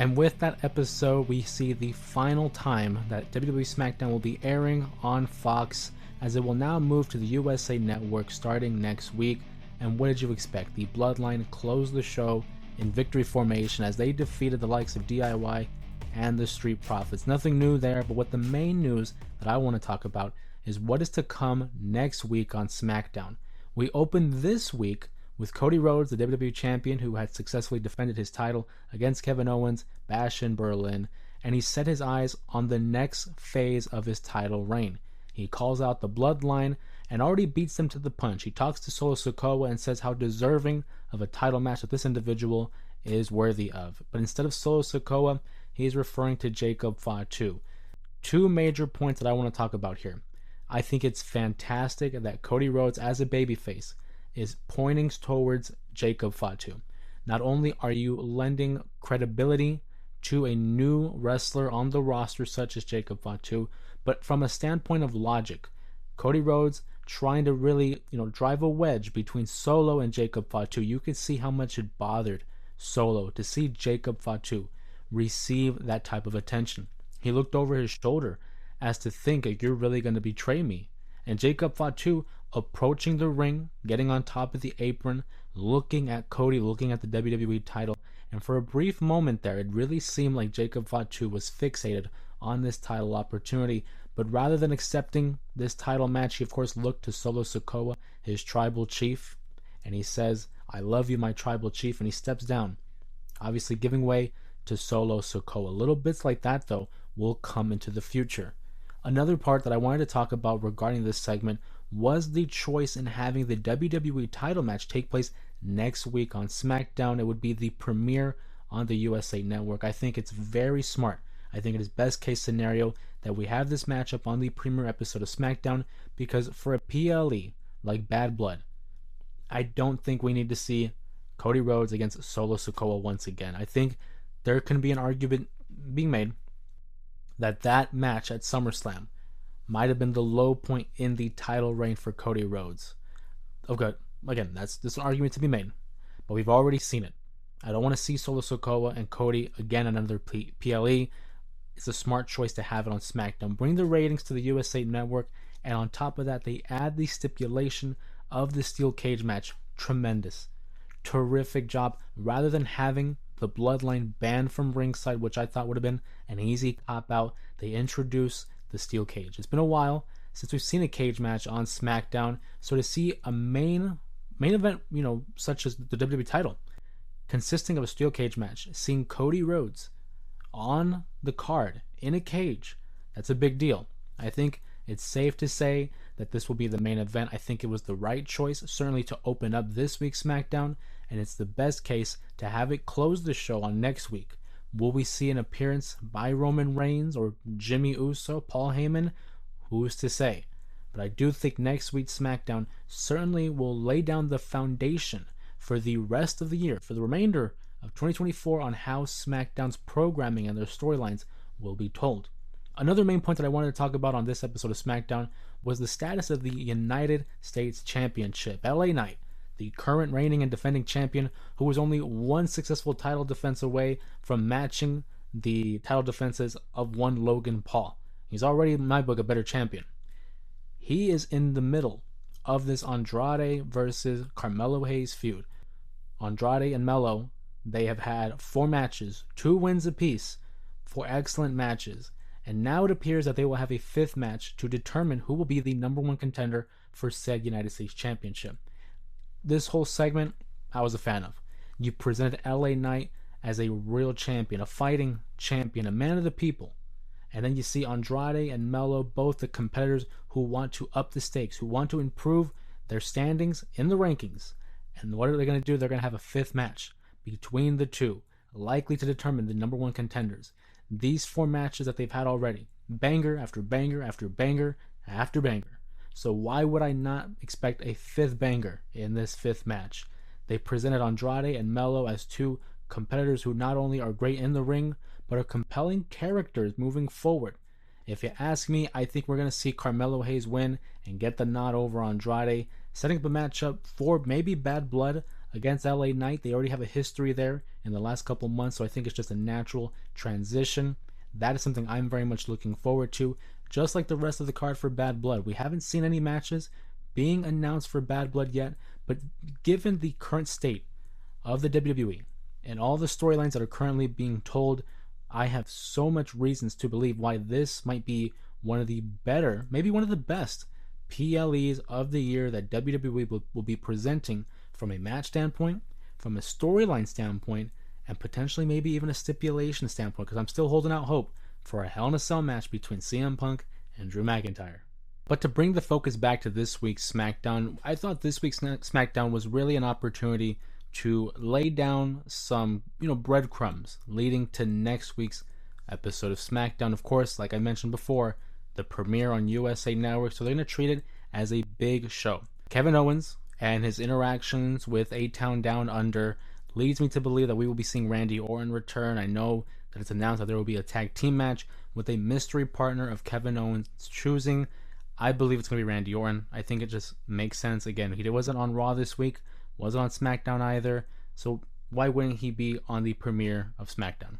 And with that episode, we see the final time that WWE SmackDown will be airing on Fox, as it will now move to the USA Network starting next week. And what did you expect? The Bloodline closed the show in victory formation as they defeated the likes of DIY and the Street Profits. Nothing new there, but what the main news that I want to talk about is what is to come next week on SmackDown. We open this week with Cody Rhodes, the WWE Champion, who had successfully defended his title against Kevin Owens, Bash in Berlin, and he set his eyes on the next phase of his title reign. He calls out the Bloodline and already beats them to the punch. He talks to Solo Sikoa and says how deserving of a title match that this individual is worthy of. But instead of Solo Sikoa, he's referring to Jacob Fatu. Two major points that I want to talk about here. I think it's fantastic that Cody Rhodes, as a babyface, is pointing towards Jacob Fatu. Not only are you lending credibility to a new wrestler on the roster such as Jacob Fatu, but from a standpoint of logic, Cody Rhodes trying to really, drive a wedge between Solo and Jacob Fatu. You could see how much it bothered Solo to see Jacob Fatu receive that type of attention. He looked over his shoulder as to think, you're really going to betray me. And Jacob Fatu approaching the ring, getting on top of the apron, looking at Cody, looking at the WWE title. And for a brief moment there, it really seemed like Jacob Fatu was fixated on this title opportunity. But rather than accepting this title match, he of course looked to Solo Sikoa, his tribal chief, and he says, "I love you, my tribal chief," and he steps down, obviously giving way to Solo Sikoa. Little bits like that, though, will come into the future. Another part that I wanted to talk about regarding this segment was the choice in having the WWE title match take place next week on SmackDown. It would be the premiere on the USA Network. I think it's very smart. I think it is best case scenario that we have this matchup on the premiere episode of SmackDown, because for a PLE like Bad Blood, I don't think we need to see Cody Rhodes against Solo Sikoa once again. I think there can be an argument being made that match at SummerSlam might have been the low point in the title reign for Cody Rhodes. Okay, again, that's an argument to be made, but we've already seen it. I don't want to see Solo Sikoa and Cody again in another PLE. It's a smart choice to have it on SmackDown. Bring the ratings to the USA Network, and on top of that, they add the stipulation of the steel cage match. Tremendous. Terrific job. Rather than having the Bloodline banned from ringside, which I thought would have been an easy cop-out, they introduce the steel cage. It's been a while since we've seen a cage match on SmackDown, so to see a main event, such as the WWE title, consisting of a steel cage match, seeing Cody Rhodes on the card in a cage, that's a big deal. I think it's safe to say that this will be the main event. I think it was the right choice, certainly to open up this week's SmackDown, and it's the best case to have it close the show on next week. Will we see an appearance by Roman Reigns or Jimmy Uso, Paul Heyman? Who's to say? But I do think next week's SmackDown certainly will lay down the foundation for the rest of the year, for the remainder of 2024, on how SmackDown's programming and their storylines will be told. Another main point that I wanted to talk about on this episode of SmackDown was the status of the United States Championship. LA Knight, the current reigning and defending champion, who was only one successful title defense away from matching the title defenses of one Logan Paul. He's already, in my book, a better champion. He is in the middle of this Andrade versus Carmelo Hayes feud. Andrade and Melo, they have had 4 matches, 2 wins apiece, 4 excellent matches, and now it appears that they will have a 5th match to determine who will be the number 1 contender for said United States Championship. This whole segment, I was a fan of. You presented LA Knight as a real champion, a fighting champion, a man of the people. And then you see Andrade and Melo, both the competitors who want to up the stakes, who want to improve their standings in the rankings. And what are they going to do? They're going to have a 5th match between the two, likely to determine the number 1 contenders. These 4 matches that they've had already, banger after banger after banger after banger. So why would I not expect a 5th banger in this 5th match? They presented Andrade and Melo as 2 competitors who not only are great in the ring, but are compelling characters moving forward. If you ask me, I think we're going to see Carmelo Hayes win and get the nod over Andrade, setting up a matchup for maybe Bad Blood against LA Knight. They already have a history there in the last couple months, so I think it's just a natural transition. That is something I'm very much looking forward to, just like the rest of the card for Bad Blood. We haven't seen any matches being announced for Bad Blood yet, but given the current state of the WWE and all the storylines that are currently being told, I have so much reasons to believe why this might be one of the better, maybe one of the best PLEs of the year that WWE will be presenting from a match standpoint, from a storyline standpoint, and potentially maybe even a stipulation standpoint, because I'm still holding out hope for a Hell in a Cell match between CM Punk and Drew McIntyre. But to bring the focus back to this week's SmackDown, I thought this week's SmackDown was really an opportunity to lay down some, breadcrumbs leading to next week's episode of SmackDown. Of course, like I mentioned before, the premiere on USA Network, so they're going to treat it as a big show. Kevin Owens and his interactions with A-Town Down Under leads me to believe that we will be seeing Randy Orton return. I know that it's announced that there will be a tag team match with a mystery partner of Kevin Owens' choosing. I believe it's going to be Randy Orton. I think it just makes sense. Again, he wasn't on Raw this week, wasn't on SmackDown either, so why wouldn't he be on the premiere of SmackDown?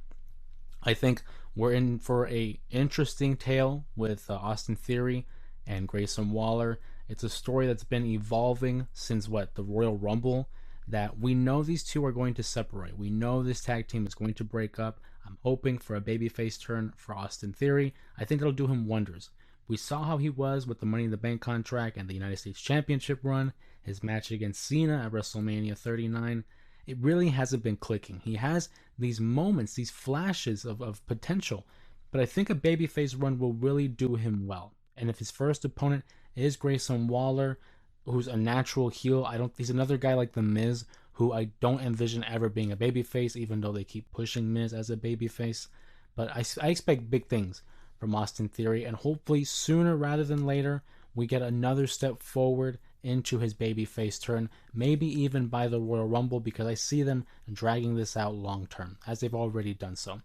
I think we're in for a interesting tale with Austin Theory and Grayson Waller. It's a story that's been evolving since the Royal Rumble, that we know these two are going to separate. We know this tag team is going to break up. I'm hoping for a babyface turn for Austin Theory. I think it'll do him wonders. We saw how he was with the Money in the Bank contract and the United States Championship run, his match against Cena at WrestleMania 39. It really hasn't been clicking. He has these moments, these flashes of potential, but I think a babyface run will really do him well. And if his first opponent is Grayson Waller, who's a natural heel, he's another guy like The Miz, who I don't envision ever being a babyface, even though they keep pushing Miz as a babyface. But I expect big things from Austin Theory, and hopefully sooner rather than later, we get another step forward into his babyface turn, maybe even by the Royal Rumble, because I see them dragging this out long term, as they've already done so.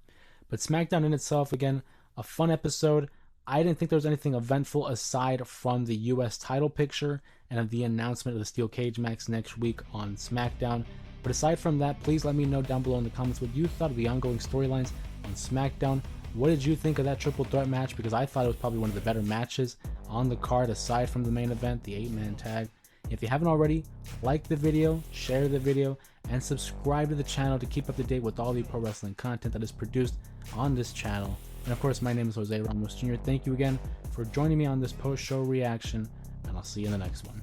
But SmackDown in itself, again, a fun episode. I didn't think there was anything eventful aside from the US title picture and the announcement of the Steel Cage match next week on SmackDown. But aside from that, please let me know down below in the comments what you thought of the ongoing storylines on SmackDown. What did you think of that triple threat match? Because I thought it was probably one of the better matches on the card aside from the main event, the 8-man tag. If you haven't already, like the video, share the video, and subscribe to the channel to keep up to date with all the pro wrestling content that is produced on this channel. And of course, my name is Jose Ramos Jr. Thank you again for joining me on this post-show reaction, and I'll see you in the next one.